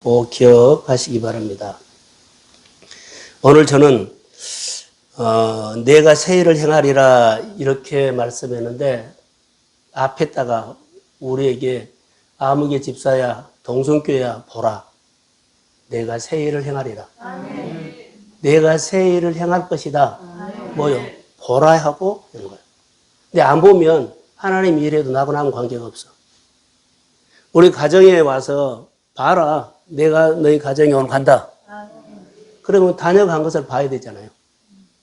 꼭 기억하시기 바랍니다. 오늘 저는 내가 새 일을 행하리라 이렇게 말씀했는데 앞에다가 우리에게 아무개 집사야 동성교야 보라. 내가 새 일을 행하리라. 아멘. 내가 새 일을 행할 것이다. 아멘. 뭐요? 보라 하고 하는 거예요. 근데 안 보면 하나님 일해도 나하고는 아무 관계가 없어. 우리 가정에 와서 봐라. 내가 너희 가정에 오늘 간다. 그러면 다녀간 것을 봐야 되잖아요.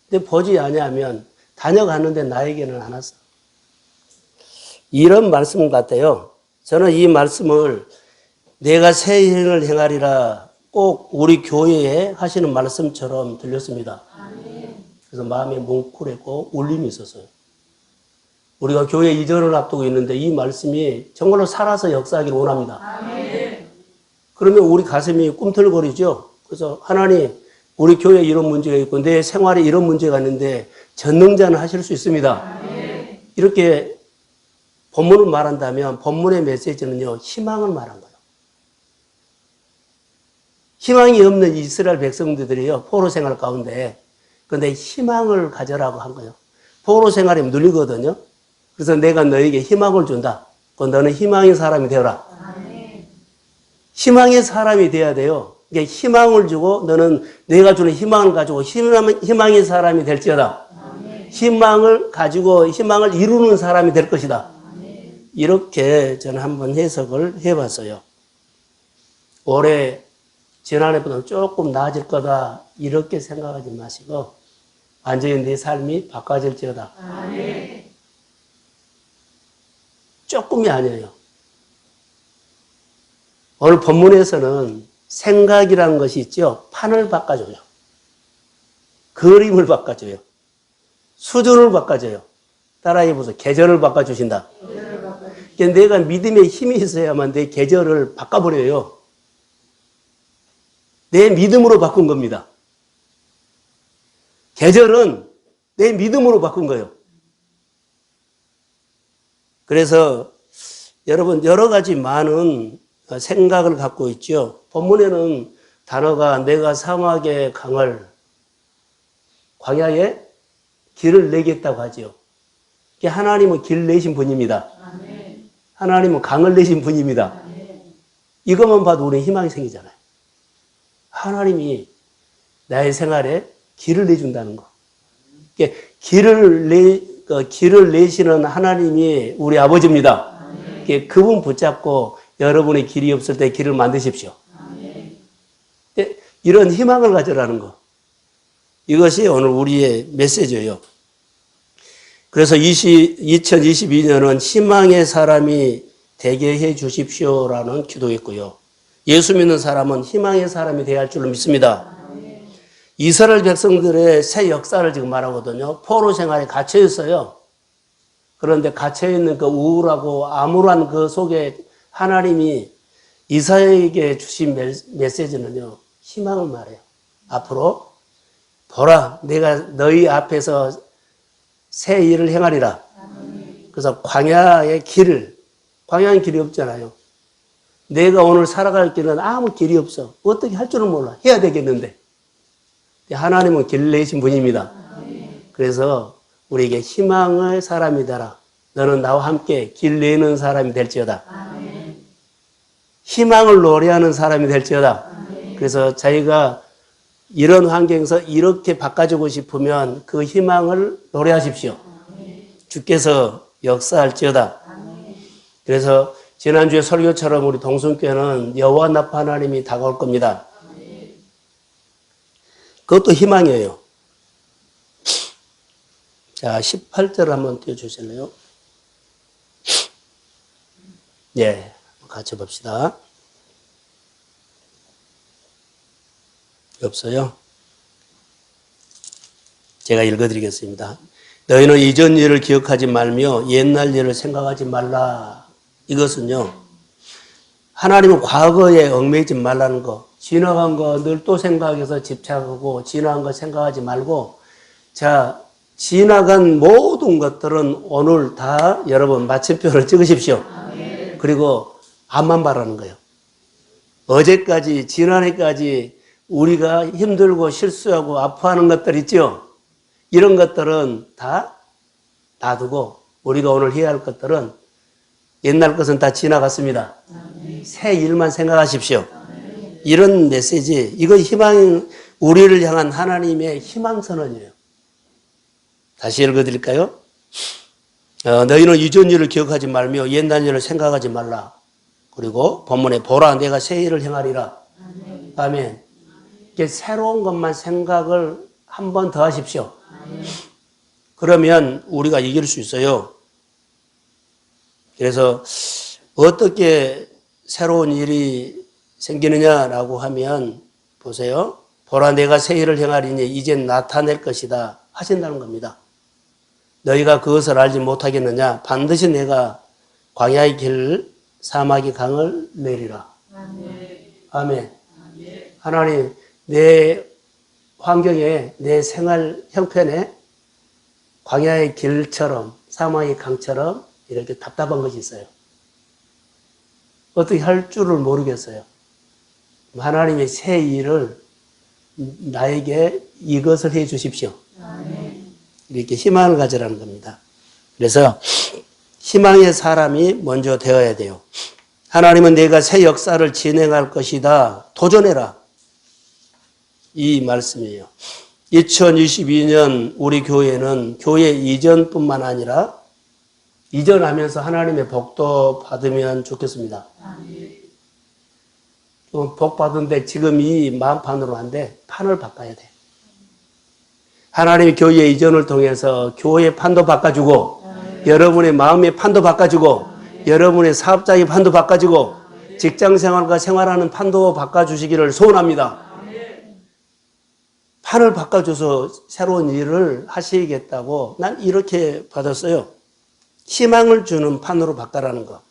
근데 보지 아니하면 다녀갔는데 나에게는 안 왔어. 이런 말씀 같아요. 저는 이 말씀을 내가 새 일을 행하리라 꼭 우리 교회에 하시는 말씀처럼 들렸습니다. 그래서 마음에 뭉클했고 울림이 있었어요. 우리가 교회 이전을 앞두고 있는데 이 말씀이 정말로 살아서 역사하기를 원합니다. 그러면 우리 가슴이 꿈틀거리죠. 그래서 하나님, 우리 교회에 이런 문제가 있고 내 생활에 이런 문제가 있는데 전능자는 하실 수 있습니다. 이렇게 본문을 말한다면 본문의 메시지는요, 희망을 말한 거예요. 희망이 없는 이스라엘 백성들이요, 포로 생활 가운데 근데 희망을 가져라고 한 거예요. 포로 생활에 눌리거든요. 그래서 내가 너에게 희망을 준다. 너는 희망의 사람이 되어라. 희망의 사람이 돼야 돼요. 이게 희망을 주고 너는 내가 주는 희망을 가지고 희망의 사람이 될지어다. 희망을 가지고 희망을 이루는 사람이 될 것이다. 이렇게 저는 한번 해석을 해봤어요. 올해 지난해보다 조금 나아질 거다 이렇게 생각하지 마시고 완전히 내 삶이 바꿔질지어다. 조금이 아니에요. 오늘 본문에서는 생각이라는 것이 있죠. 판을 바꿔줘요. 그림을 바꿔줘요. 수준을 바꿔줘요. 따라해보세요. 계절을 바꿔주신다. 그러니까 내가 믿음의 힘이 있어야만 내 계절을 바꿔버려요. 내 믿음으로 바꾼 겁니다. 계절은 내 믿음으로 바꾼 거예요. 그래서 여러분 여러 가지 많은 생각을 갖고 있죠. 본문에는 단어가 내가 사막의 강을 광야에 길을 내겠다고 하죠. 하나님은 길 내신 분입니다. 하나님은 강을 내신 분입니다. 이것만 봐도 우리는 희망이 생기잖아요. 하나님이 나의 생활에 길을 내준다는 거. 길을 내시는 하나님이 우리 아버지입니다. 그분 붙잡고 여러분의 길이 없을 때 길을 만드십시오. 이런 희망을 가져라는 거. 이것이 오늘 우리의 메시지예요. 그래서 2022년은 희망의 사람이 되게 해 주십시오라는 기도했고요. 예수 믿는 사람은 희망의 사람이 되어야 할 줄로 믿습니다. 이스라엘 백성들의 새 역사를 지금 말하거든요. 포로 생활에 갇혀 있어요. 그런데 갇혀 있는 그 우울하고 암울한 그 속에 하나님이 이사야에게 주신 메시지는요, 희망을 말해요. 앞으로 보라, 내가 너희 앞에서 새 일을 행하리라. 그래서 광야의 길이 없잖아요. 내가 오늘 살아갈 길은 아무 길이 없어. 어떻게 할 줄은 몰라. 해야 되겠는데. 하나님은 길 내신 분입니다. 그래서 우리에게 희망의 사람이 되라. 너는 나와 함께 길 내는 사람이 될지어다. 희망을 노래하는 사람이 될지어다. 그래서 저희가 이런 환경에서 이렇게 바꿔주고 싶으면 그 희망을 노래하십시오. 주께서 역사할지어다. 그래서 지난주에 설교처럼 우리 동성교회는 여호와 나파 하나님이 다가올 겁니다. 그것도 희망이에요. 자, 18절 한번 띄워주실래요? 예, 같이 봅시다. 없어요? 제가 읽어드리겠습니다. 너희는 이전 일을 기억하지 말며 옛날 일을 생각하지 말라. 이것은요, 하나님은 과거에 얽매이지 말라는 거, 지나간 거 늘 또 생각해서 집착하고 지나간 거 생각하지 말고, 자, 지나간 모든 것들은 오늘 다 여러분 마침표를 찍으십시오. 그리고 앞만 바라는 거예요. 어제까지, 지난해까지 우리가 힘들고 실수하고 아파하는 것들 있죠? 이런 것들은 다 놔두고 우리가 오늘 해야 할 것들은 옛날 것은 다 지나갔습니다. 새 일만 생각하십시오. 이런 메시지, 이거 우리를 향한 하나님의 희망선언이에요. 다시 읽어드릴까요? 너희는 이전 일을 기억하지 말며 옛날 일을 생각하지 말라. 그리고 본문에 보라 내가 새 일을 행하리라. 아멘. 이게 새로운 것만 생각을 한 번 더 하십시오. 그러면 우리가 이길 수 있어요. 그래서 어떻게 새로운 일이 생기느냐라고 하면 보세요. 보라 내가 새 일을 행하리니 이젠 나타낼 것이다 하신다는 겁니다. 너희가 그것을 알지 못하겠느냐? 반드시 내가 광야의 길 사막의 강을 내리라. 아멘. 하나님 내 환경에 내 생활 형편에 광야의 길처럼 사막의 강처럼 이렇게 답답한 것이 있어요. 어떻게 할 줄을 모르겠어요. 하나님의 새 일을 나에게 이것을 해 주십시오. 이렇게 희망을 가지라는 겁니다. 그래서 희망의 사람이 먼저 되어야 돼요. 하나님은 내가 새 역사를 진행할 것이다. 도전해라. 이 말씀이에요. 2022년 우리 교회는 교회 이전뿐만 아니라 이전하면서 하나님의 복도 받으면 좋겠습니다. 복 받은데 지금 이 마음판으로 안 돼. 판을 바꿔야 돼. 하나님의 교회 이전을 통해서 교회의 판도 바꿔주고 여러분의 마음의 판도 바꿔주고 여러분의 사업자의 판도 바꿔주고 직장생활과 생활하는 판도 바꿔주시기를 소원합니다. 판을 바꿔줘서 새로운 일을 하시겠다고 난 이렇게 받았어요. 희망을 주는 판으로 바꿔라는 거.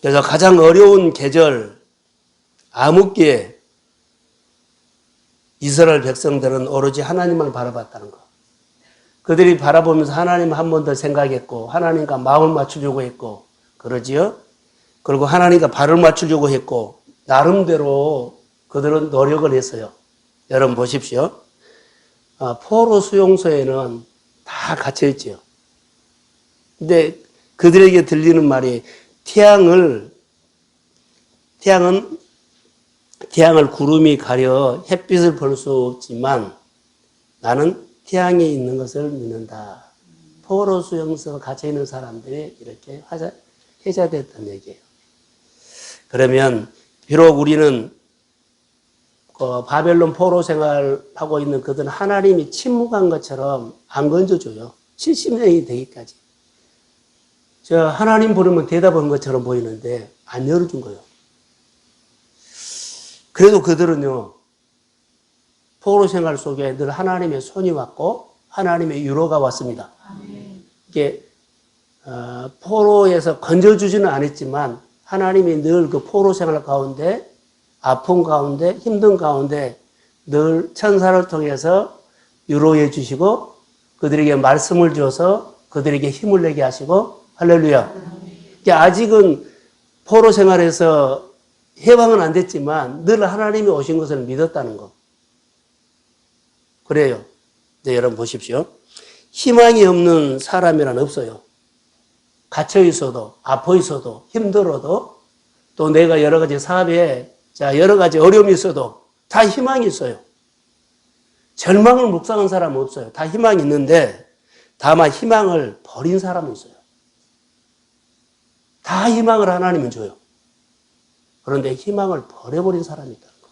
그래서 가장 어려운 계절, 암흑기에 이스라엘 백성들은 오로지 하나님을 바라봤다는 거. 그들이 바라보면서 하나님 한 번 더 생각했고 하나님과 마음을 맞추려고 했고 그러지요. 그리고 하나님과 발을 맞추려고 했고 나름대로 그들은 노력을 했어요. 여러분 보십시오. 포로 수용소에는 다 갇혀있지요. 근데 그들에게 들리는 말이 태양을 구름이 가려 햇빛을 볼 수 없지만 나는 태양에 있는 것을 믿는다. 포로 수용소에 갇혀있는 사람들이 이렇게 회자됐다는 얘기예요. 그러면 비록 우리는 바벨론 포로 생활하고 있는 그들은 하나님이 침묵한 것처럼 안 건져줘요. 70년이 되기까지. 하나님 부르면 대답한 것처럼 보이는데 안 열어준 거예요. 그래도 그들은요, 포로 생활 속에 늘 하나님의 손이 왔고 하나님의 유로가 왔습니다. 이게 포로에서 건져주지는 않았지만 하나님이 늘 그 포로 생활 가운데 아픔 가운데 힘든 가운데 늘 천사를 통해서 유로해 주시고 그들에게 말씀을 줘서 그들에게 힘을 내게 하시고 할렐루야. 아직은 포로 생활에서 해방은 안 됐지만 늘 하나님이 오신 것을 믿었다는 거. 그래요. 네, 여러분 보십시오. 희망이 없는 사람이란 없어요. 갇혀 있어도 아파 있어도 힘들어도 또 내가 여러 가지 사업에 여러 가지 어려움이 있어도 다 희망이 있어요. 절망을 묵상한 사람은 없어요. 다 희망이 있는데 다만 희망을 버린 사람은 있어요. 다 희망을 하나님은 줘요. 그런데 희망을 버려버린 사람이 있다는 거.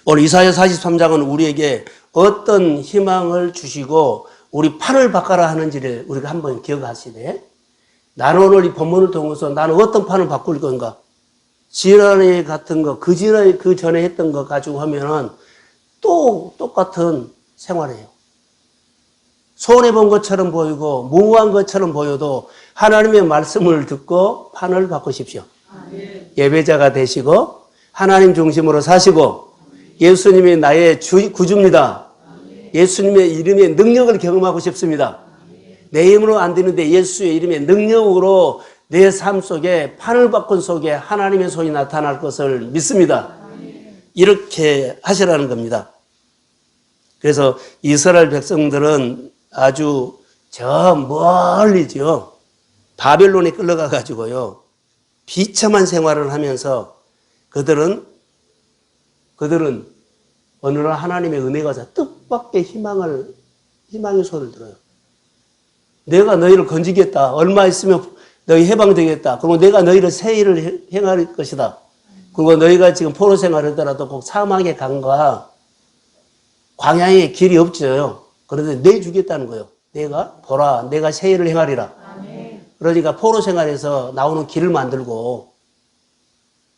오늘 이사야 43장은 우리에게 어떤 희망을 주시고 우리 판을 바꿔라 하는지를 우리가 한번 기억하시되 나는 오늘 이 본문을 통해서 나는 어떤 판을 바꿀 건가? 지난해 같은 거, 그 전에 했던 거 가지고 하면은 또 똑같은 생활이에요. 손해본 것처럼 보이고 무모한 것처럼 보여도 하나님의 말씀을 듣고 판을 바꾸십시오. 예배자가 되시고 하나님 중심으로 사시고 예수님이 나의 구주입니다. 예수님의 이름의 능력을 경험하고 싶습니다. 내 힘으로 안 되는데 예수의 이름의 능력으로 내 삶 속에 하늘바꾼 속에 하나님의 손이 나타날 것을 믿습니다. 이렇게 하시라는 겁니다. 그래서 이스라엘 백성들은 아주 저 멀리죠. 바벨론에 끌려가 가지고요. 비참한 생활을 하면서 그들은 어느 날 하나님의 은혜가 와서 뜻밖의 희망의 소리를 들어요. 내가 너희를 건지겠다. 얼마 있으면 너희 해방되겠다. 그리고 내가 너희를 새 일을 행할 것이다. 그리고 너희가 지금 포로 생활을 하더라도 꼭 사막의 강과 광야의 길이 없죠. 그런데 내주겠다는 거예요. 보라, 내가 새 일을 행하리라. 그러니까 포로 생활에서 나오는 길을 만들고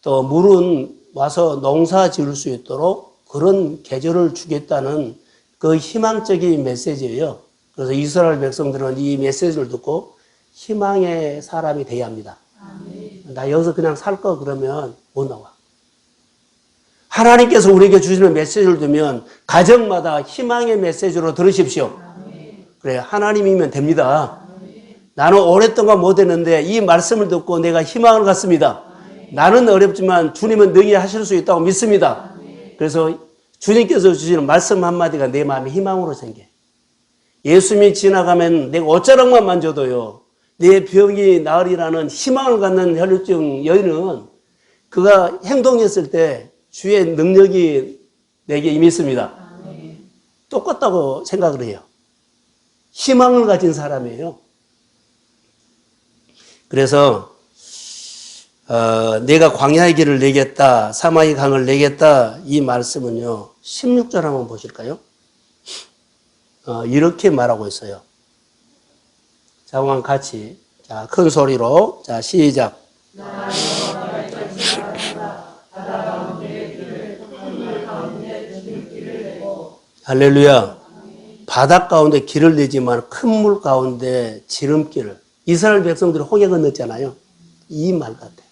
또 물은 와서 농사 지을 수 있도록 그런 계절을 주겠다는 그 희망적인 메시지예요. 그래서 이스라엘 백성들은 이 메시지를 듣고 희망의 사람이 되어야 합니다. 나 여기서 그냥 살 거 그러면 못 나와. 하나님께서 우리에게 주시는 메시지를 두면 가정마다 희망의 메시지로 들으십시오. 그래, 하나님이면 됩니다. 나는 오랫동안 못했는데 이 말씀을 듣고 내가 희망을 갖습니다. 나는 어렵지만 주님은 능히 하실 수 있다고 믿습니다. 그래서 주님께서 주시는 말씀 한마디가 내 마음에 희망으로 생겨. 예수님이 지나가면 내가 옷자락만 만져도요, 내 병이 나으리라는 희망을 갖는 혈류증 여인은 그가 행동했을 때 주의 능력이 내게 임했습니다. 똑같다고 생각을 해요. 희망을 가진 사람이에요. 그래서 내가 광야의 길을 내겠다, 사마의 강을 내겠다, 이 말씀은요 16절 한번 보실까요? 이렇게 말하고 있어요. 자, 한번 같이, 자, 큰 소리로, 자, 시작. 할렐루야. 바다 가운데 길을 내지만 큰 물 가운데 지름길을. 이스라엘 백성들이 홍해 건넜잖아요. 이 말 같아요.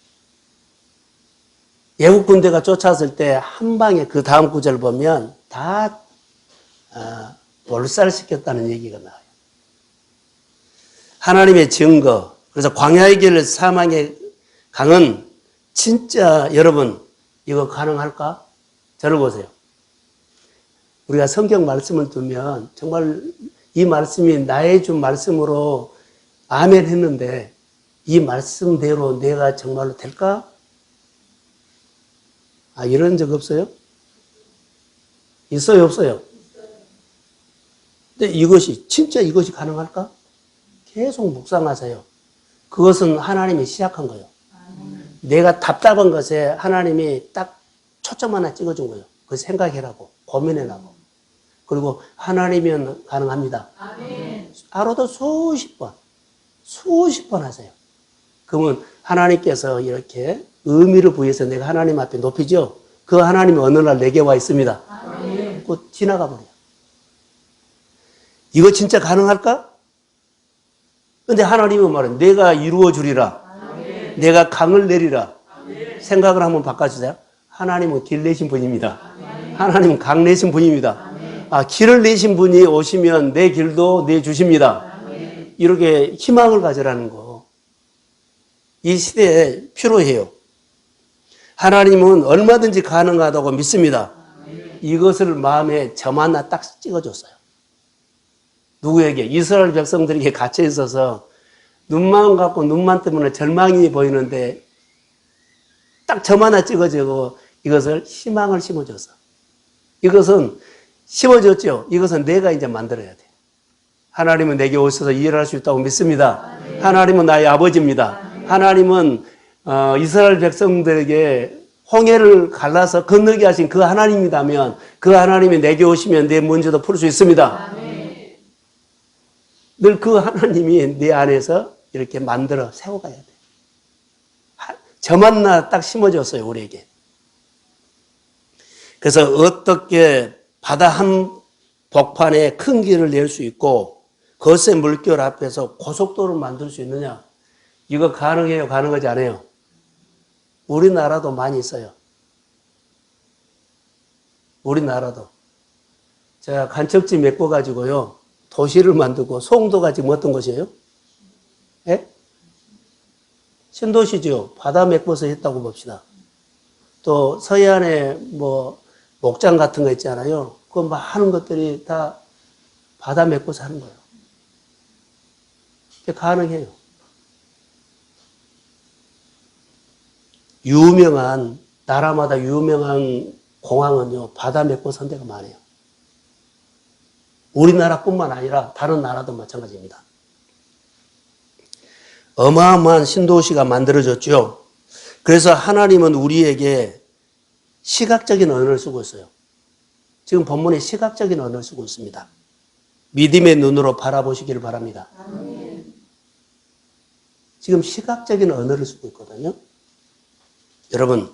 애국 군대가 쫓아왔을 때 한 방에 그 다음 구절을 보면 다 몰살시켰다는 얘기가 나와요. 하나님의 증거. 그래서 광야의 길 사망의 강은 진짜 여러분 이거 가능할까? 저를 보세요. 우리가 성경 말씀을 두면 정말 이 말씀이 나의 준 말씀으로 아멘 했는데 이 말씀대로 내가 정말로 될까? 이런 적 없어요? 있어요, 없어요? 근데 진짜 이것이 가능할까? 계속 묵상하세요. 그것은 하나님이 시작한 거예요. 내가 답답한 것에 하나님이 딱 초점 하나 찍어준 거예요. 그 생각해라고, 고민해라고. 그리고 하나님이면 가능합니다. 하루도 수십 번 하세요. 그러면 하나님께서 이렇게 의미를 부여해서 내가 하나님 앞에 높이죠. 그 하나님이 어느 날 내게 와 있습니다. 곧 지나가 버려요. 이거 진짜 가능할까? 근데 하나님은 말은 내가 이루어 주리라. 내가 강을 내리라. 생각을 한번 바꿔주세요. 하나님은 길 내신 분입니다. 하나님은 강 내신 분입니다. 길을 내신 분이 오시면 내 길도 내주십니다. 이렇게 희망을 가져라는 거. 이 시대에 필요해요. 하나님은 얼마든지 가능하다고 믿습니다. 이것을 마음에 점 하나 딱 찍어줬어요. 누구에게? 이스라엘 백성들에게 갇혀 있어서 눈만 갖고 눈만 때문에 절망이 보이는데 딱 점 하나 찍어주고 이것을 희망을 심어줬어. 이것은 심어줬죠. 이것은 내가 이제 만들어야 돼. 하나님은 내게 오셔서 일할 수 있다고 믿습니다. 하나님은 나의 아버지입니다. 하나님은 이스라엘 백성들에게 홍해를 갈라서 건너게 하신 그 하나님이라면 그 하나님이 내게 오시면 내 문제도 풀 수 있습니다. 늘 그 하나님이 내 안에서 이렇게 만들어 세워가야 돼. 점 하나 딱 심어줬어요, 우리에게. 그래서 어떻게 바다 한 복판에 큰 길을 낼 수 있고 거센 물결 앞에서 고속도로를 만들 수 있느냐? 이거 가능해요? 가능하지 않아요? 우리나라도 많이 있어요. 우리나라도. 제가 간척지 메꿔가지고요. 도시를 만들고 송도가 지금 어떤 곳이에요? 예? 신도시죠. 바다 메꿔서 했다고 봅시다. 또 서해안에 뭐 목장 같은 거 있잖아요. 그 많은 것들이 다 바다 메꿔서 하는 거예요. 그게 가능해요. 나라마다 유명한 공항은요, 바다 메꿔서 한 데가 많아요. 우리나라뿐만 아니라 다른 나라도 마찬가지입니다. 어마어마한 신도시가 만들어졌죠. 그래서 하나님은 우리에게 시각적인 언어를 쓰고 있어요. 지금 본문에 시각적인 언어를 쓰고 있습니다. 믿음의 눈으로 바라보시기를 바랍니다. 아멘. 지금 시각적인 언어를 쓰고 있거든요. 여러분,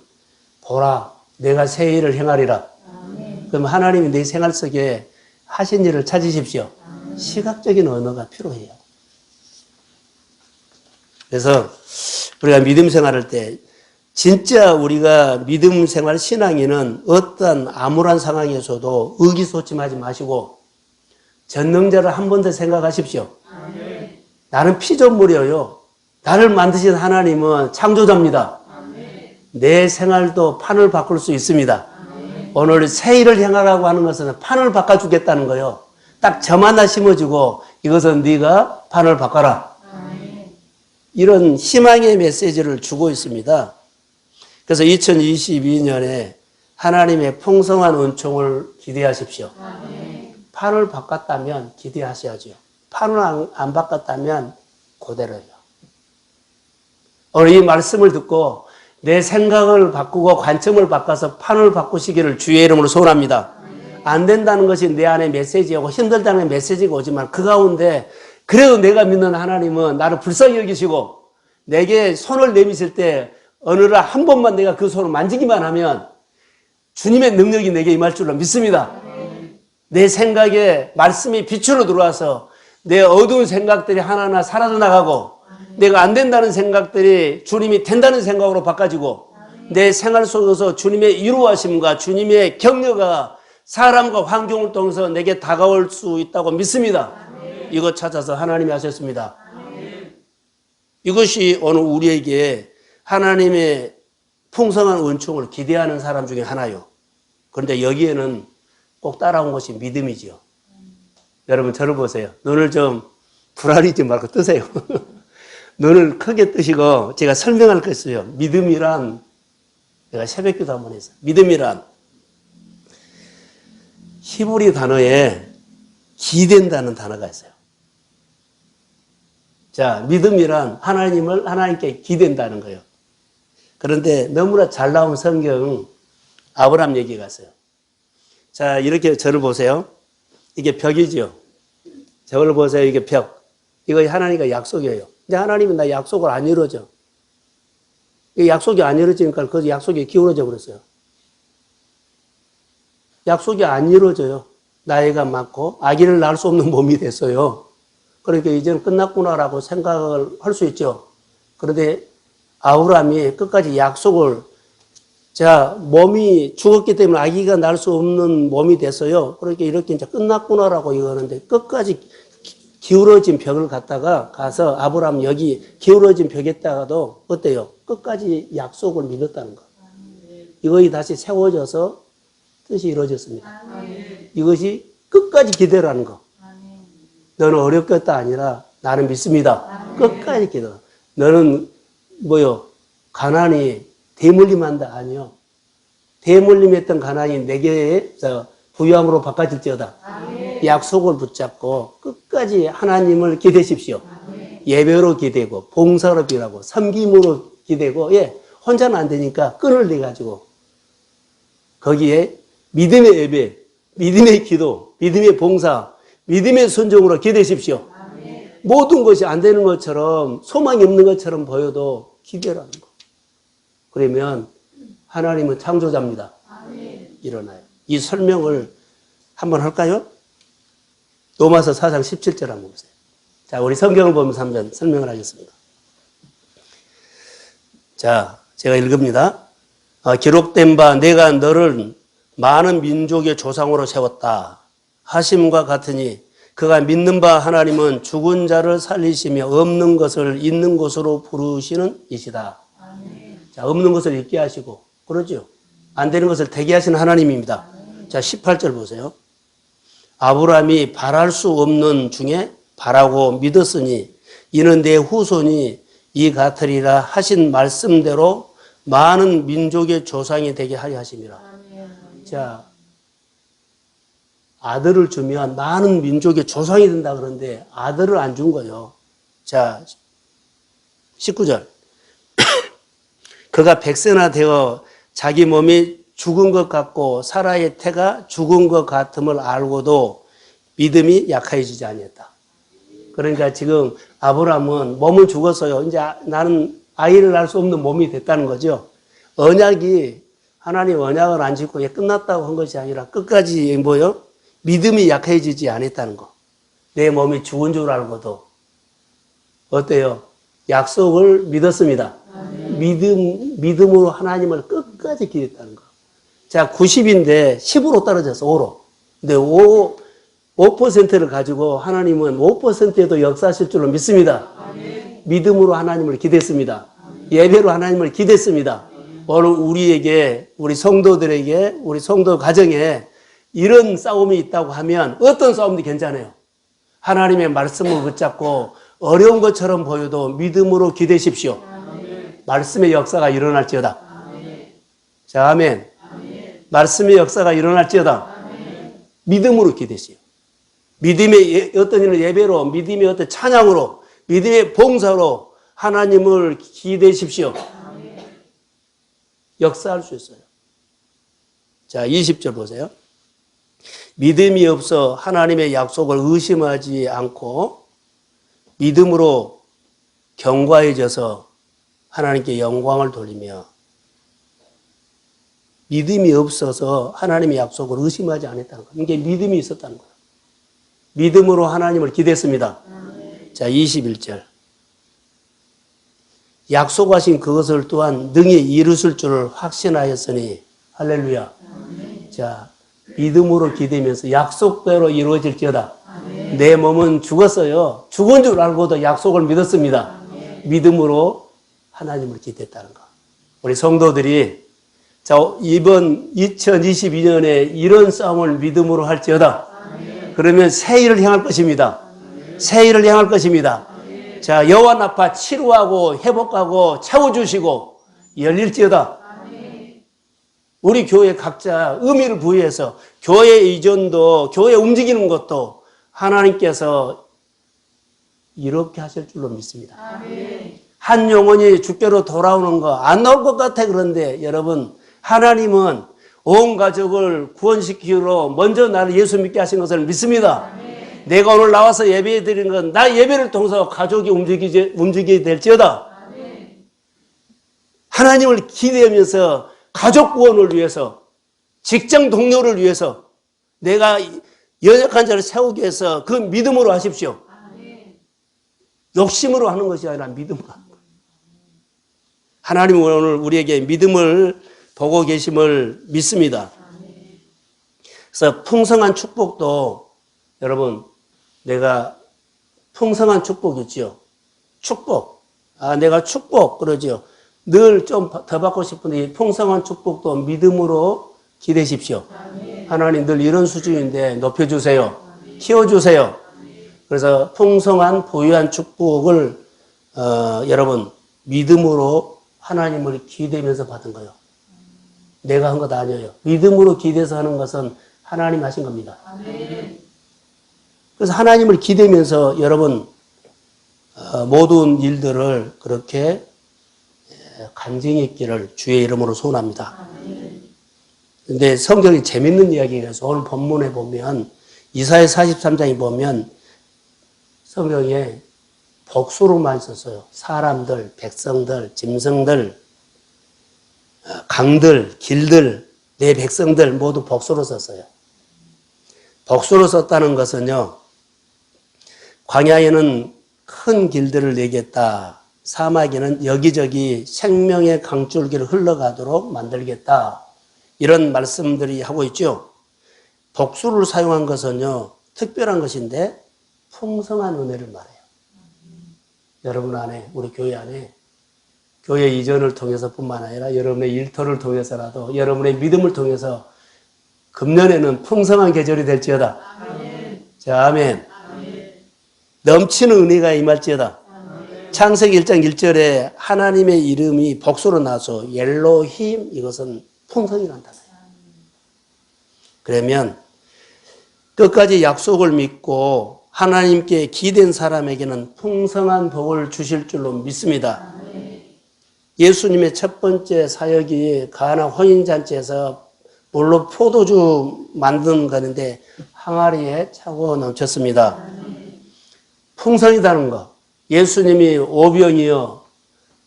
보라, 내가 새 일을 행하리라. 아멘. 그럼 하나님이 내 생활 속에 하신 일을 찾으십시오. 아멘. 시각적인 언어가 필요해요. 그래서 우리가 믿음 생활할 때 진짜 우리가 믿음 생활 신앙인은 어떤 암울한 상황에서도 의기소침하지 마시고 전능자를 한 번 더 생각하십시오. 아멘. 나는 피조물이에요. 나를 만드신 하나님은 창조자입니다. 아멘. 내 생활도 판을 바꿀 수 있습니다. 아멘. 오늘 새 일을 행하라고 하는 것은 판을 바꿔주겠다는 거예요. 딱 점 하나 심어주고 이것은 네가 판을 바꿔라. 아멘. 이런 희망의 메시지를 주고 있습니다. 그래서 2022년에 하나님의 풍성한 은총을 기대하십시오. 아멘. 판을 바꿨다면 기대하셔야죠. 판을 안 바꿨다면 그대로요. 오늘 이 말씀을 듣고 내 생각을 바꾸고 관점을 바꿔서 판을 바꾸시기를 주의 이름으로 소원합니다. 아멘. 안 된다는 것이 내 안에 메시지고 힘들다는 메시지가 오지만 그 가운데 그래도 내가 믿는 하나님은 나를 불쌍히 여기시고 내게 손을 내미실 때 어느 날 한 번만 내가 그 손을 만지기만 하면 주님의 능력이 내게 임할 줄로 믿습니다. 아멘. 내 생각에 말씀이 빛으로 들어와서 내 어두운 생각들이 하나하나 사라져 나가고 아멘. 내가 안 된다는 생각들이 주님이 된다는 생각으로 바꿔지고 아멘. 내 생활 속에서 주님의 이루어심과 주님의 격려가 사람과 환경을 통해서 내게 다가올 수 있다고 믿습니다. 아멘. 이것 찾아서 하나님이 하셨습니다. 아멘. 이것이 오늘 우리에게 하나님의 풍성한 은총을 기대하는 사람 중에 하나요. 그런데 여기에는 꼭 따라온 것이 믿음이죠. 여러분 저를 보세요. 눈을 좀 불안해지 말고 뜨세요. 눈을 크게 뜨시고 제가 설명할 거 있어요. 믿음이란, 제가 새벽기도 한번 했어요. 믿음이란 히브리 단어에 기댄다는 단어가 있어요. 자, 믿음이란 하나님께 기댄다는 거예요. 그런데 너무나 잘 나온 성경 아브라함 얘기가 있어요. 자, 이렇게 저를 보세요. 이게 벽이죠. 저를 보세요. 이게 벽. 이거 하나님과 약속이에요. 근데 하나님은 나 약속을 안 이루어져. 이 약속이 안 이루어지니까 그 약속이 기울어져 버렸어요. 약속이 안 이루어져요. 나이가 많고 아기를 낳을 수 없는 몸이 됐어요. 그러니까 이제는 끝났구나라고 생각을 할 수 있죠. 그런데 아브라함이 끝까지 약속을, 자, 몸이 죽었기 때문에 아기가 낳을 수 없는 몸이 됐어요. 그러니까 이렇게 이제 끝났구나라고 이거하는데 끝까지 기울어진 벽을 갖다가 가서 아브라함 여기 기울어진 벽에다가도 어때요? 끝까지 약속을 믿었다는 거. 이것이 다시 세워져서 뜻이 이루어졌습니다. 이것이 끝까지 기대라는 거. 너는 어렵겠다 아니라 나는 믿습니다. 끝까지 기도. 너는 가난이 대물림한다 아니요. 대물림했던 가난이 내게 부유함으로 바꿔질지어다. 아멘. 약속을 붙잡고 끝까지 하나님을 기대십시오. 아멘. 예배로 기대고 봉사로 기대고 섬김으로 기대고 혼자는 안 되니까 끈을 내가지고 거기에 믿음의 예배, 믿음의 기도, 믿음의 봉사, 믿음의 순종으로 기대십시오. 아멘. 모든 것이 안 되는 것처럼 소망이 없는 것처럼 보여도 기대라는 거. 그러면 하나님은 창조자입니다. 아멘. 일어나요. 이 설명을 한번 할까요? 로마서 4장 17절 한번 보세요. 자, 우리 성경을 보면서 한번 설명을 하겠습니다. 자, 제가 읽읍니다. 기록된 바 내가 너를 많은 민족의 조상으로 세웠다 하심과 같으니 그가 믿는 바 하나님은 죽은 자를 살리시며 없는 것을 있는 것으로 부르시는 이시다. 자, 없는 것을 있게 하시고, 그러죠. 안 되는 것을 되게 하시는 하나님입니다. 자, 18절 보세요. 아브라함이 바랄 수 없는 중에 바라고 믿었으니 이는 내 후손이 이 같으리라 하신 말씀대로 많은 민족의 조상이 되게 하려 하심이라. 자, 아들을 주면 많은 민족의 조상이 된다 그러는데 아들을 안 준 거예요. 자, 19절. 그가 백세나 되어 자기 몸이 죽은 것 같고 사라의 태가 죽은 것 같음을 알고도 믿음이 약해지지 아니했다. 그러니까 지금 아브라함은 몸은 죽었어요. 이제 나는 아이를 낳을 수 없는 몸이 됐다는 거죠. 언약이 하나님 언약을 안 짓고 끝났다고 한 것이 아니라 끝까지 뭐요? 믿음이 약해지지 않았다는 거. 내 몸이 죽은 줄 알고도 어때요? 약속을 믿었습니다. 믿음으로 하나님을 끝까지 기댔다는 거. 자, 90인데 10으로 떨어져서 5로. 근데 5%를 가지고 하나님은 5%에도 역사하실 줄로 믿습니다. 믿음으로 하나님을 기댔습니다. 예배로 하나님을 기댔습니다. 오늘 우리에게, 우리 성도들에게, 우리 성도 가정에 이런 싸움이 있다고 하면 어떤 싸움도 괜찮아요. 하나님의 말씀을 붙잡고 어려운 것처럼 보여도 믿음으로 기대십시오. 말씀의 역사가 일어날지어다. 자, 아멘. 말씀의 역사가 일어날지어다. 믿음으로 기대시오. 믿음의 어떤 일을 예배로, 믿음의 어떤 찬양으로, 믿음의 봉사로 하나님을 기대십시오. 역사할 수 있어요. 자, 20절 보세요. 믿음이 없어 하나님의 약속을 의심하지 않고 믿음으로 견고해져서 하나님께 영광을 돌리며 믿음이 없어서 하나님의 약속을 의심하지 않았다는 거예요. 이게 믿음이 있었다는 거예요. 믿음으로 하나님을 기대했습니다. 자, 21절. 약속하신 그것을 또한 능히 이루실 줄을 확신하였으니 할렐루야. 자, 믿음으로 기대면서 약속대로 이루어질지어다. 내 몸은 죽었어요. 죽은 줄 알고도 약속을 믿었습니다. 믿음으로 하나님을 기대했다는 거. 우리 성도들이 자, 이번 2022년에 이런 싸움을 믿음으로 할지어다. 그러면 새 일을 향할 것입니다. 새 일을 향할 것입니다. 자, 여호와 나파 치료하고 회복하고 채워주시고 열릴지어다. 우리 교회 각자 의미를 부여해서 교회 이전도 교회 움직이는 것도 하나님께서 이렇게 하실 줄로 믿습니다. 한 영혼이 주께로 돌아오는 거 안 나올 것 같아. 그런데 여러분, 하나님은 온 가족을 구원시키기로 먼저 나를 예수 믿게 하신 것을 믿습니다. 내가 오늘 나와서 예배 드리는 건 나 예배를 통해서 가족이 움직이게 될지어다. 하나님을 기대하면서 가족 구원을 위해서, 직장 동료를 위해서 내가 연약한 자를 세우기 위해서 그 믿음으로 하십시오. 욕심으로 하는 것이 아니라 믿음으로 하는 거예요. 하나님은 오늘 우리에게 믿음을 보고 계심을 믿습니다. 그래서 풍성한 축복도 여러분, 내가 풍성한 축복 있지요. 축복. 내가 축복 그러지요. 늘 좀 더 받고 싶은데 이 풍성한 축복도 믿음으로 기대십시오. 하나님 늘 이런 수준인데 높여주세요. 키워주세요. 그래서 풍성한 부유한 축복을 여러분 믿음으로 하나님을 기대면서 받은 거예요. 내가 한 것 아니에요. 믿음으로 기대서 하는 것은 하나님 하신 겁니다. 그래서 하나님을 기대면서 여러분 모든 일들을 그렇게 간증이 있기를 주의 이름으로 소원합니다. 근데 성경이 재밌는 이야기가 있어서 오늘 본문에 보면 이사야 43장에 보면 성경에 복수로만 썼어요. 사람들, 백성들, 짐승들, 강들, 길들, 내 백성들 모두 복수로 썼어요. 복수로 썼다는 것은요, 광야에는 큰 길들을 내겠다. 사막에는 여기저기 생명의 강줄기를 흘러가도록 만들겠다. 이런 말씀들이 하고 있죠. 복수를 사용한 것은요, 특별한 것인데 풍성한 은혜를 말해요. 여러분 안에, 우리 교회 안에, 교회 이전을 통해서뿐만 아니라 여러분의 일터를 통해서라도 여러분의 믿음을 통해서 금년에는 풍성한 계절이 될지어다. 아멘. 자, 아멘. 아멘. 넘치는 은혜가 임할지어다. 아멘. 창세기 1장 1절에 하나님의 이름이 복수로 나서 엘로힘, 이것은 풍성이라는 단어예요. 그러면 끝까지 약속을 믿고 하나님께 기댄 사람에게는 풍성한 복을 주실 줄로 믿습니다. 예수님의 첫 번째 사역이 가나 혼인잔치에서 물로 포도주 만든 거는데 항아리에 차고 넘쳤습니다. 풍성이라는 거. 예수님이 오병이어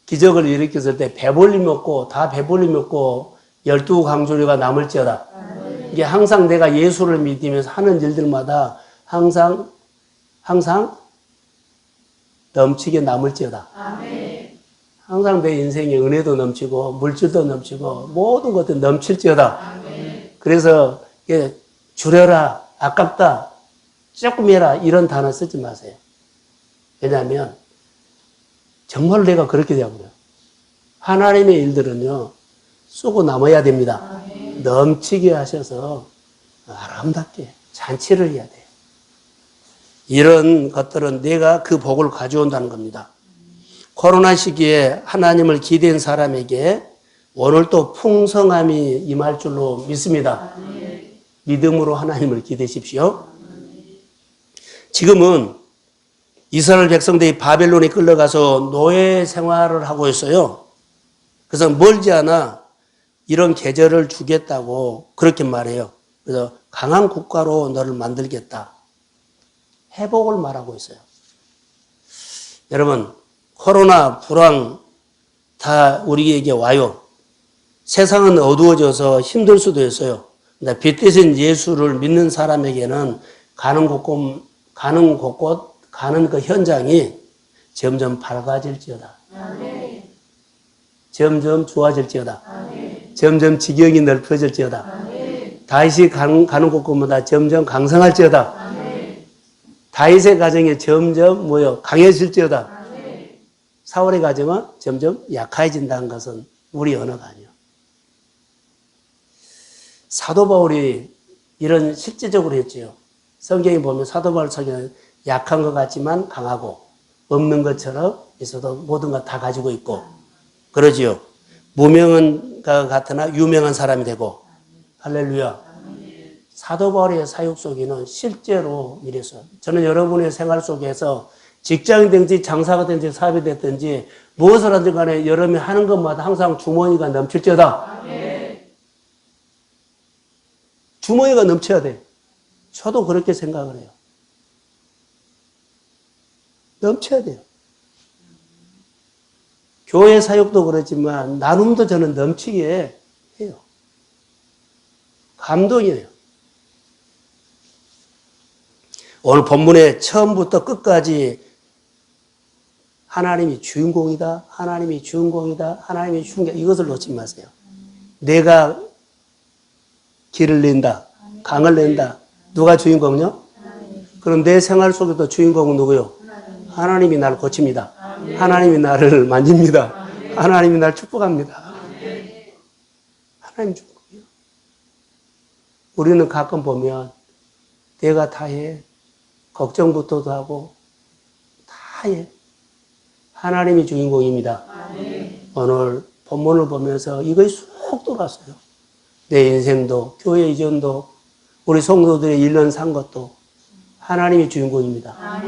기적을 일으켰을 때 배불리 먹고 다 배불리 먹고 12강조류가 남을지어다. 이게 항상 내가 예수를 믿으면서 하는 일들마다 항상 넘치게 남을지어다. 아멘. 항상 내 인생에 은혜도 넘치고 물질도 넘치고 모든 것도 넘칠지어다. 아멘. 그래서 줄여라, 아깝다, 조금 해라 이런 단어 쓰지 마세요. 왜냐하면 정말로 내가 그렇게 되어버려요. 하나님의 일들은요 쓰고 남아야 됩니다. 아멘. 넘치게 하셔서 아름답게 잔치를 해야 돼요. 이런 것들은 내가 그 복을 가져온다는 겁니다. 코로나 시기에 하나님을 기댄 사람에게 오늘도 풍성함이 임할 줄로 믿습니다. 믿음으로 하나님을 기대십시오. 지금은 이스라엘 백성들이 바벨론에 끌려가서 노예 생활을 하고 있어요. 그래서 멀지 않아 이런 계절을 주겠다고 그렇게 말해요. 그래서 강한 국가로 너를 만들겠다. 회복을 말하고 있어요. 여러분, 코로나, 불황 다 우리에게 와요. 세상은 어두워져서 힘들 수도 있어요. 근데 빛 대신 예수를 믿는 사람에게는 가는 곳곳 가는 그 현장이 점점 밝아질지어다. 아멘. 점점 좋아질지어다. 아멘. 점점 지경이 넓어질지어다. 아멘. 다윗이 가는 곳곳마다 점점 강성할지어다. 아멘. 다윗의 가정이 점점 강해질지어다. 아멘. 사울의 가정은 점점 약해진다는 것은 우리 언어가 아니에요. 사도 바울이 이런 실제적으로 했지요. 성경에 보면 사도 바울 성경은 약한 것 같지만 강하고 없는 것처럼 있어도 모든 것 다 가지고 있고 그러지요. 무명한 것 같으나 유명한 사람이 되고 할렐루야. 사도 바울의 사역 속에는 실제로 이래서 저는 여러분의 생활 속에서 직장이든지 장사가 된지 사업이 됐든지 무엇을 하든 간에 여러분이 하는 것마다 항상 주머니가 넘칠지어다. 주머니가 넘쳐야 돼. 저도 그렇게 생각을 해요. 넘쳐야 돼요. 교회 사역도 그렇지만 나눔도 저는 넘치게 해요. 감동이에요. 오늘 본문의 처음부터 끝까지 하나님이 주인공이다, 하나님이 주인공이다, 하나님이 주인공, 이것을 놓지 마세요. 내가 길을 낸다, 강을 낸다. 누가 주인공이요? 그럼 내 생활 속에도 주인공은 누구요? 하나님이 나를 고칩니다. 하나님이 나를 만집니다. 하나님이 나를 축복합니다. 하나님 주인공이요. 우리는 가끔 보면 내가 다 해. 걱정부터도 하고 다 해. 하나님이 주인공입니다. 오늘 본문을 보면서 이것이 쏙 들어갔어요. 내 인생도 교회 이전도 우리 성도들의 1년 산 것도 하나님이 주인공입니다.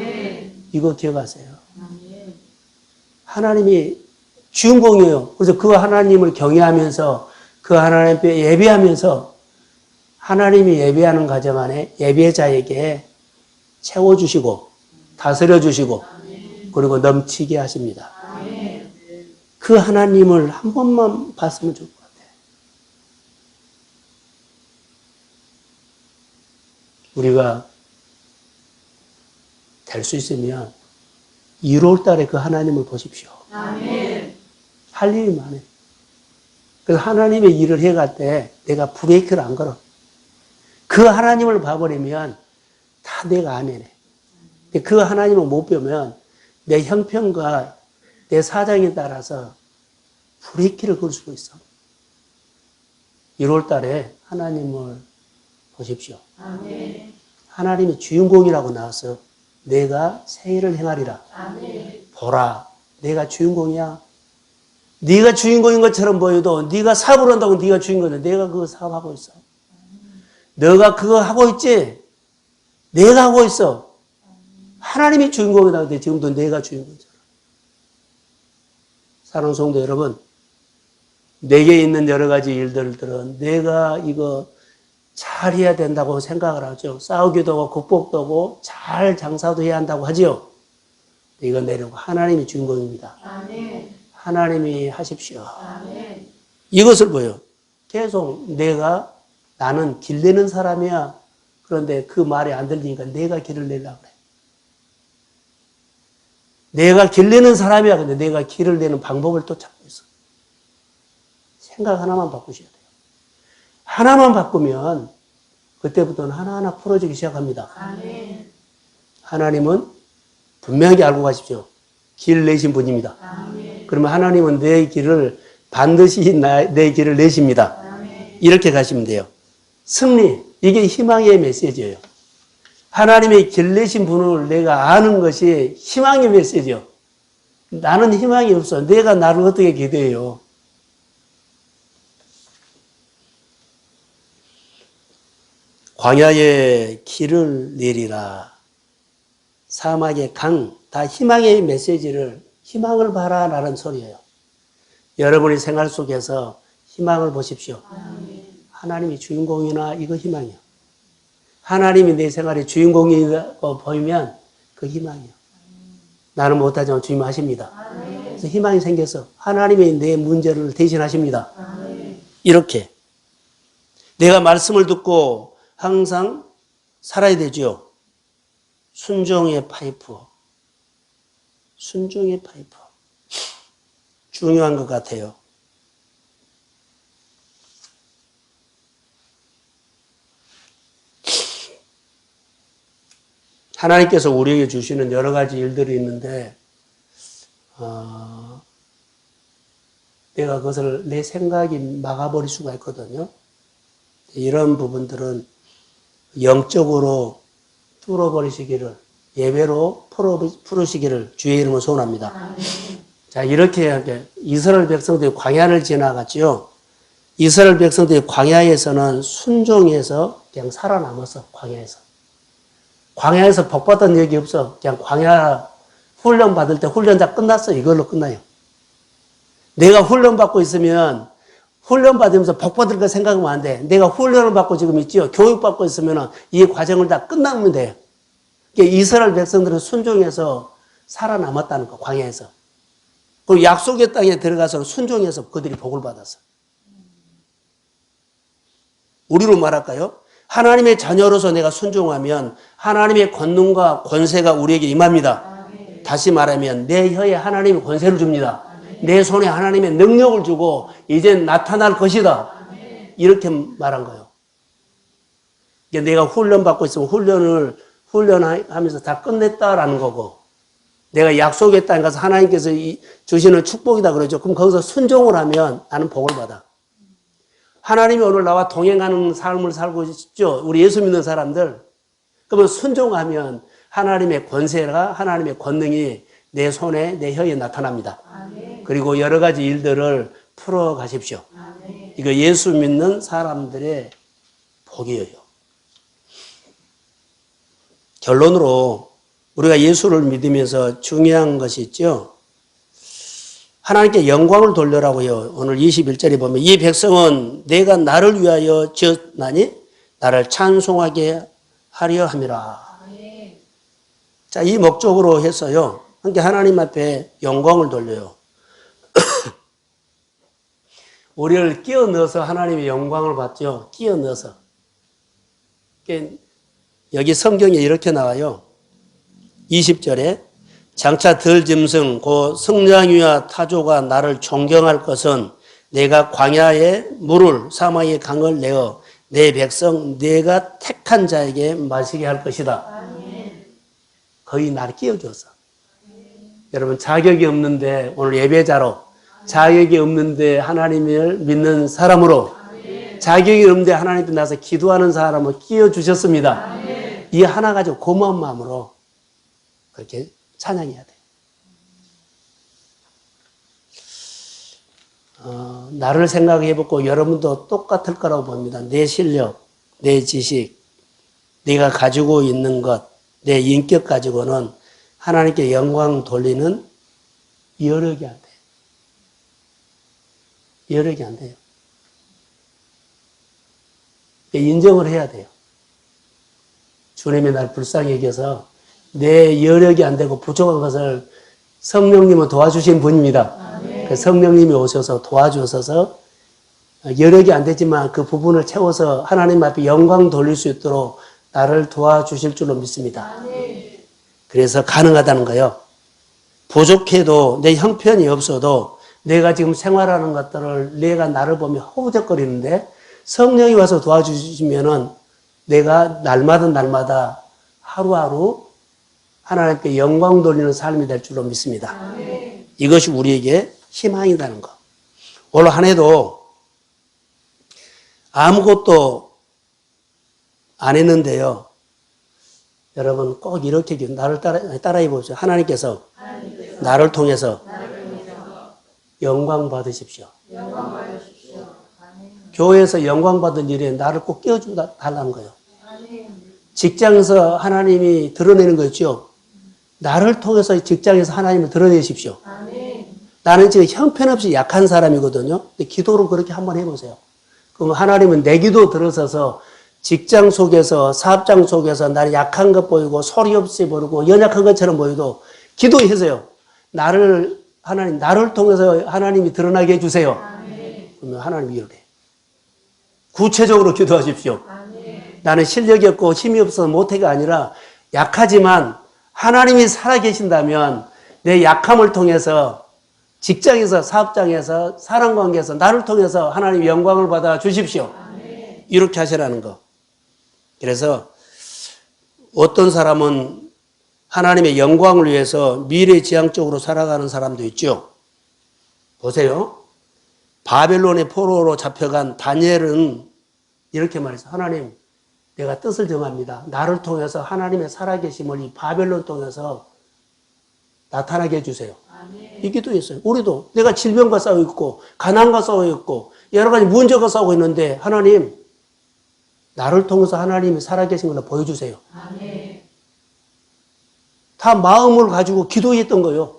이거 기억하세요. 하나님이 주인공이에요. 그래서 그 하나님을 경외하면서 그 하나님 앞에 예배하면서 하나님이 예배하는 가정 안에 예배자에게 채워주시고 다스려주시고 그리고 넘치게 하십니다. 그 하나님을 한 번만 봤으면 좋을 것 같아요. 우리가 될 수 있으면 1월 달에 그 하나님을 보십시오. 아멘. 할 일이 많아요. 그래서 하나님의 일을 해갈 때 내가 브레이크를 안 걸어. 그 하나님을 봐버리면 다 내가 아멘해. 근데 그 하나님을 못 배우면 내 형편과 내 사정에 따라서 불이익기를 걸 수도 있어. 1월 달에 하나님을 보십시오. 아멘. 하나님이 주인공이라고 나와서 내가 새 일을 행하리라. 아멘. 보라, 내가 주인공이야. 네가 주인공인 것처럼 보여도 네가 사업을 한다고 네가 주인공이야. 내가 그거 사업하고 있어. 너가 그거 하고 있지? 내가 하고 있어. 하나님이 주인공이다. 근데 지금도 내가 주인공이잖아. 사랑하는 성도 여러분, 내게 있는 여러 가지 일들은 내가 이거 잘해야 된다고 생각을 하죠. 싸우기도 하고 극복도 하고 잘 장사도 해야 한다고 하지요. 이건 내려고 하나님이 주인공입니다. 아멘. 하나님이 하십시오. 아멘. 이것을 보여. 계속 나는 길 내는 사람이야. 그런데 그 말이 안 들리니까 내가 길을 내려고 그래. 내가 길 내는 사람이야. 근데 내가 길을 내는 방법을 또 찾고 있어. 생각 하나만 바꾸셔야 돼요. 하나만 바꾸면 그때부터는 하나하나 풀어지기 시작합니다. 아멘. 하나님은 분명히 알고 가십시오. 길 내신 분입니다. 아멘. 그러면 하나님은 내 길을 반드시 내 길을 내십니다. 아멘. 이렇게 가시면 돼요. 승리, 이게 희망의 메시지예요. 하나님의 길 내신 분을 내가 아는 것이 희망의 메시지예요. 나는 희망이 없어. 내가 나를 어떻게 기대해요? 광야에 길을 내리라. 사막의 강, 다 희망의 메시지를, 희망을 봐라라는 소리예요. 여러분의 생활 속에서 희망을 보십시오. 하나님이 주인공이나 이거 희망이에요. 하나님이 내 생활의 주인공이라고 보이면 그 희망이에요. 나는 못하지만 주님 하십니다. 그래서 희망이 생겨서 하나님이 내 문제를 대신하십니다. 이렇게 내가 말씀을 듣고 항상 살아야 되죠. 순종의 파이프. 순종의 파이프. 중요한 것 같아요. 하나님께서 우리에게 주시는 여러 가지 일들이 있는데 내가 그것을 내 생각이 막아버릴 수가 있거든요. 이런 부분들은 영적으로 뚫어버리시기를, 예배로 풀으시기를 주의 이름으로 소원합니다. 자, 이렇게 이스라엘 백성들이 광야를 지나갔죠. 이스라엘 백성들이 광야에서는 순종해서 그냥 살아남았어. 광야에서 복받은 얘기 없어. 그냥 광야 훈련 받을 때 훈련 다 끝났어. 이걸로 끝나요. 내가 훈련 받고 있으면 훈련 받으면서 복 받을 거 생각하면 안 돼. 내가 훈련을 받고 지금 있죠. 교육 받고 있으면 이 과정을 다 끝나면 돼. 그러니까 이스라엘 백성들은 순종해서 살아남았다는 거, 광야에서. 그리고 약속의 땅에 들어가서 순종해서 그들이 복을 받았어. 우리로 말할까요? 하나님의 자녀로서 내가 순종하면 하나님의 권능과 권세가 우리에게 임합니다. 아멘. 다시 말하면 내 혀에 하나님의 권세를 줍니다. 아멘. 내 손에 하나님의 능력을 주고 이제 나타날 것이다. 아멘. 이렇게 말한 거예요. 내가 훈련받고 있으면 훈련하면서 다 끝냈다라는 거고, 내가 약속의 땅에 가서 하나님께서 주시는 축복이다 그러죠. 그럼 거기서 순종을 하면 나는 복을 받아. 하나님이 오늘 나와 동행하는 삶을 살고 있죠. 우리 예수 믿는 사람들. 그러면 순종하면 하나님의 권세가, 하나님의 권능이 내 손에, 내 혀에 나타납니다. 아멘. 그리고 여러 가지 일들을 풀어 가십시오. 아멘. 이거 예수 믿는 사람들의 복이에요. 결론으로 우리가 예수를 믿으면서 중요한 것이 있죠. 하나님께 영광을 돌려라고요. 오늘 21절에 보면 이 백성은 내가 나를 위하여 지었나니 나를 찬송하게 하려 함이라. 자, 이 목적으로 해서요. 함께 하나님 앞에 영광을 돌려요. 우리를 끼워 넣어서 하나님의 영광을 받죠. 끼워 넣어서. 여기 성경에 이렇게 나와요. 20절에 장차 들 짐승 곧 승냥이와 타조가 나를 존경할 것은 내가 광야의 물을 사막의 강을 내어 내 백성 내가 택한 자에게 마시게 할 것이다. 아멘. 거의 나를 끼워줬어. 여러분, 자격이 없는데 오늘 예배자로, 자격이 없는데 하나님을 믿는 사람으로, 자격이 없는데 하나님 앞에 나서 기도하는 사람을 끼워주셨습니다. 이 하나 가지고 고마운 마음으로 그렇게 찬양해야 돼요. 나를 생각해보고 여러분도 똑같을 거라고 봅니다. 내 실력, 내 지식, 내가 가지고 있는 것, 내 인격 가지고는 하나님께 영광 돌리는 여력이 안 돼요. 여력이 안 돼요. 인정을 해야 돼요. 주님이 날 불쌍히 여겨서 내 여력이 안 되고 부족한 것을 성령님은 도와주신 분입니다. 그 성령님이 오셔서 도와주셔서 여력이 안 되지만 그 부분을 채워서 하나님 앞에 영광 돌릴 수 있도록 나를 도와주실 줄로 믿습니다. 그래서 가능하다는 거예요. 부족해도 내 형편이 없어도 내가 지금 생활하는 것들을 내가 나를 보며 허우적거리는데 성령이 와서 도와주시면은 내가 날마다 하루하루 하나님께 영광 돌리는 삶이 될 줄로 믿습니다. 이것이 우리에게 희망이라는 거. 올 한 해도 아무것도 안 했는데요. 여러분 꼭 이렇게 나를 따라해 보십시오. 하나님께서 나를 통해서 영광 받으십시오. 교회에서 영광 받은 일에 나를 꼭 끼워달라는 거예요. 직장에서 하나님이 드러내는 거 있죠. 나를 통해서 직장에서 하나님을 드러내십시오. 나는 지금 형편없이 약한 사람이거든요. 근데 기도로 그렇게 한번 해보세요. 그럼 하나님은 내 기도 들어서서 직장 속에서, 사업장 속에서 나를 약한 것 보이고, 소리 없이 보이고, 연약한 것처럼 보여도 기도해서요. 하나님, 나를 통해서 하나님이 드러나게 해주세요. 그러면 하나님이 이렇게. 구체적으로 기도하십시오. 나는 실력이 없고 힘이 없어서 못해가 아니라 약하지만 하나님이 살아계신다면 내 약함을 통해서 직장에서, 사업장에서, 사랑관계에서 나를 통해서 하나님 영광을 받아 주십시오. 이렇게 하시라는 거. 그래서 어떤 사람은 하나님의 영광을 위해서 미래지향적으로 살아가는 사람도 있죠. 보세요. 바벨론의 포로로 잡혀간 다니엘은 이렇게 말했어요. 하나님, 내가 뜻을 정합니다. 나를 통해서 하나님의 살아계심을 이 바벨론 통해서 나타나게 해주세요. 이 기도했어요. 우리도 내가 질병과 싸우고 있고 가난과 싸우고 있고 여러 가지 문제가 싸우고 있는데 하나님, 나를 통해서 하나님이 살아계신 걸 보여주세요. 다 마음을 가지고 기도했던 거예요.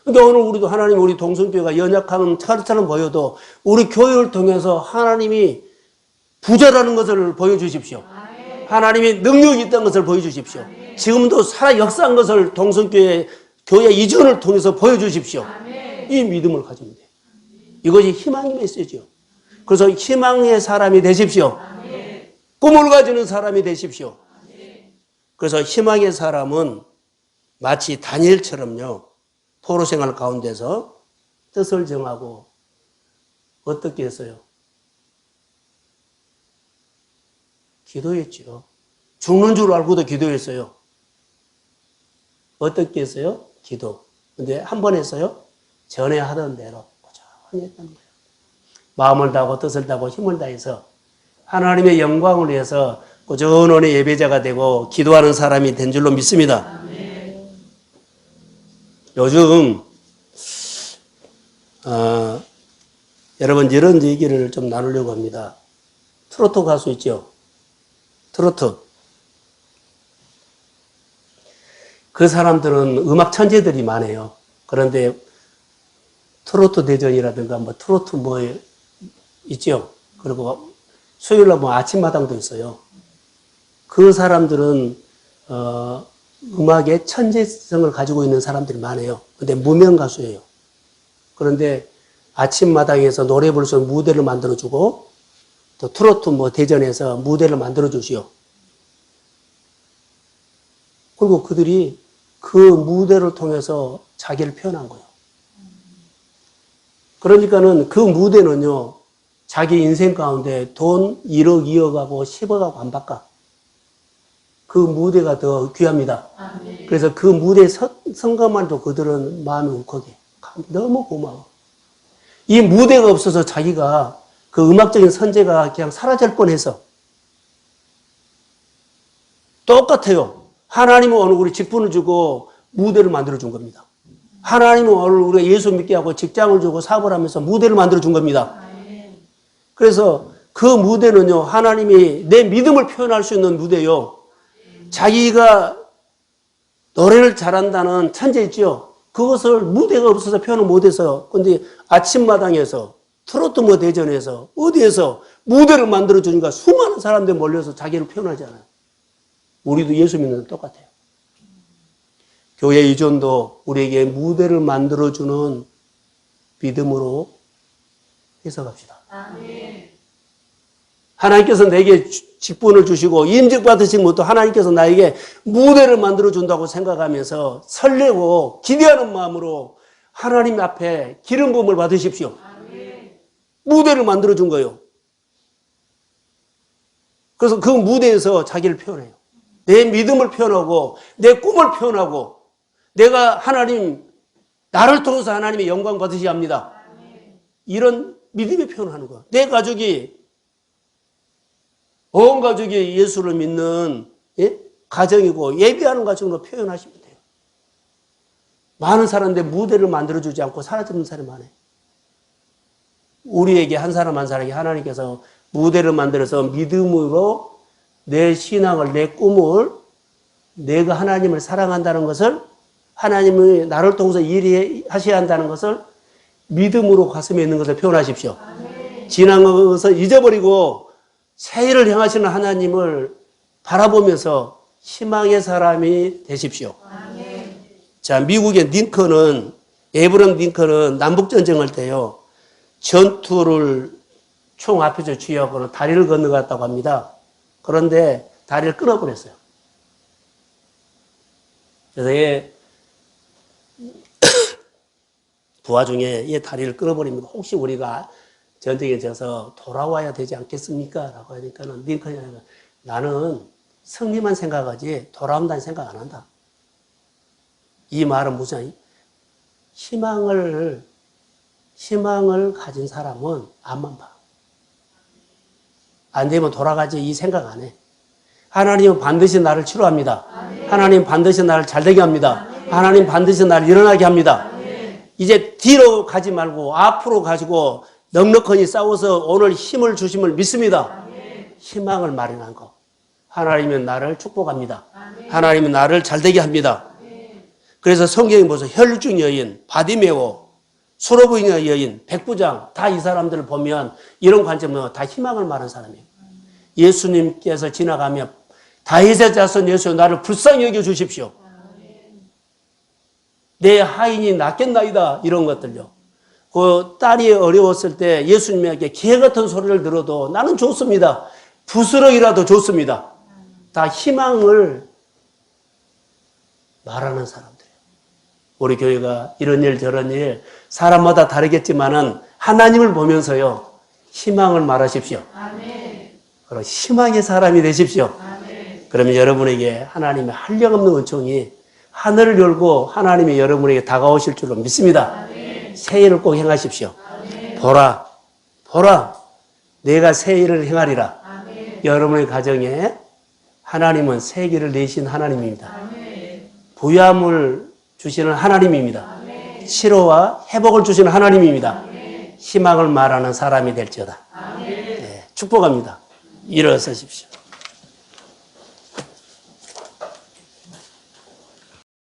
그러니까 오늘 우리도 하나님, 우리 동성교회가 연약한 처럼 보여도 우리 교회를 통해서 하나님이 부자라는 것을 보여주십시오. 하나님이 능력이 있다는 것을 보여주십시오. 지금도 살아 역사한 것을 동성교회 교회 이전을 통해서 보여주십시오. 이 믿음을 가지면 돼요. 이것이 희망의 메시지요. 그래서 희망의 사람이 되십시오. 꿈을 가지는 사람이 되십시오. 그래서 희망의 사람은 마치 다니엘처럼요. 포로 생활 가운데서 뜻을 정하고 어떻게 했어요? 기도했죠. 죽는 줄 알고도 기도했어요. 어떻게 했어요? 기도. 근데 한 번 했어요? 전에 하던 대로 꾸준히 했던 거예요. 마음을 다하고 뜻을 다하고 힘을 다해서 하나님의 영광을 위해서 꾸준히 예배자가 되고 기도하는 사람이 된 줄로 믿습니다. 요즘 여러분 이런 얘기를 좀 나누려고 합니다. 트로트 가수 있죠? 트로트. 그 사람들은 음악 천재들이 많아요. 그런데 트로트 대전이라든가 뭐 트로트 뭐 있죠? 그리고 수요일날 뭐 아침마당도 있어요. 그 사람들은 음악의 천재성을 가지고 있는 사람들이 많아요. 근데 무명 가수예요. 그런데 아침마당에서 노래 부를 수 있는 무대를 만들어주고 또 트로트 뭐 대전에서 무대를 만들어주시오. 그리고 그들이 그 무대를 통해서 자기를 표현한 거예요. 그러니까는 그 무대는요, 자기 인생 가운데 돈 1억, 2억하고 10억하고 안 바꿔. 그 무대가 더 귀합니다. 그래서 그 무대에 선것만도 그들은 마음이 울컥해. 너무 고마워. 이 무대가 없어서 자기가 그 음악적인 선재가 그냥 사라질 뻔해서 똑같아요. 하나님은 오늘 우리 직분을 주고 무대를 만들어 준 겁니다. 하나님은 오늘 우리가 예수 믿게 하고 직장을 주고 사업을 하면서 무대를 만들어 준 겁니다. 그래서 그 무대는요, 하나님이 내 믿음을 표현할 수 있는 무대요. 자기가 노래를 잘한다는 천재 있죠. 그것을 무대가 없어서 표현을 못해서, 근데 아침마당에서 트로트 뭐 대전에서 어디에서 무대를 만들어 주니까 수많은 사람들이 몰려서 자기를 표현하잖아요. 우리도 예수 믿는 건 똑같아요. 교회 이전도 우리에게 무대를 만들어주는 믿음으로 해석합시다. 아멘. 하나님께서 내게 직분을 주시고 임직받으신 것도 하나님께서 나에게 무대를 만들어준다고 생각하면서 설레고 기대하는 마음으로 하나님 앞에 기름 부음을 받으십시오. 아멘. 무대를 만들어준 거예요. 그래서 그 무대에서 자기를 표현해요. 내 믿음을 표현하고 내 꿈을 표현하고 내가 하나님, 나를 통해서 하나님의 영광 받으셔야 합니다. 이런 믿음의 표현을 하는 거야. 내 가족이, 온 가족이 예수를 믿는 가정이고 예배하는 가정으로 표현하시면 돼요. 많은 사람들 무대를 만들어주지 않고 사라지는 사람이 많아요. 우리에게 한 사람 한 사람에게 하나님께서 무대를 만들어서 믿음으로 내 신앙을, 내 꿈을, 내가 하나님을 사랑한다는 것을, 하나님이 나를 통해서 일하셔야 한다는 것을 믿음으로 가슴에 있는 것을 표현하십시오. 아멘. 지난 것을 잊어버리고 새해를 향하시는 하나님을 바라보면서 희망의 사람이 되십시오. 아멘. 자, 미국의 링컨은, 에브럼 링컨은 남북전쟁할 때요, 전투를 총 앞에서 주의하고는 다리를 건너갔다고 합니다. 그런데 다리를 끊어버렸어요. 그래서 얘 부하 중에 얘 다리를 끊어버리면 혹시 우리가 전쟁에 져서 돌아와야 되지 않겠습니까? 라고 하니까는 링컨이 나는 승리만 생각하지 돌아온다는 생각 안 한다. 이 말은 무슨 희망을 가진 사람은 앞만 봐. 안 되면 돌아가지 이 생각 안 해. 하나님은 반드시 나를 치료합니다. 하나님 반드시 나를 잘되게 합니다. 하나님 반드시 나를 일어나게 합니다. 이제 뒤로 가지 말고 앞으로 가지고 넉넉하니 싸워서 오늘 힘을 주심을 믿습니다. 희망을 마련한 거. 하나님은 나를 축복합니다. 하나님은 나를 잘되게 합니다. 그래서 성경에 보세요. 혈중 여인, 바디메오, 수로부인의 여인, 백부장, 다 이 사람들을 보면 이런 관점으로 다 희망을 말한 사람이에요. 예수님께서 지나가며 다윗의 자손 예수 나를 불쌍히 여겨 주십시오. 내 하인이 낫겠나이다. 이런 것들요. 그 딸이 어려웠을 때 예수님에게 개 같은 소리를 들어도 나는 좋습니다. 부스러기라도 좋습니다. 다 희망을 말하는 사람들이에요. 우리 교회가 이런 일 저런 일 사람마다 다르겠지만은 하나님을 보면서요 희망을 말하십시오. 아멘. 그럼 희망의 사람이 되십시오. 아멘. 그러면 여러분에게 하나님의 한량없는 은총이 하늘을 열고 하나님이 여러분에게 다가오실 줄로 믿습니다. 아멘. 새 일을 꼭 행하십시오. 아멘. 보라 내가 새 일을 행하리라. 아멘. 여러분의 가정에 하나님은 새 길을 내신 하나님입니다. 아멘. 부유함을 주시는 하나님입니다. 아멘. 치료와 회복을 주시는 하나님입니다. 아멘. 희망을 말하는 사람이 될지어다. 아멘. 네, 축복합니다. 일어서십시오.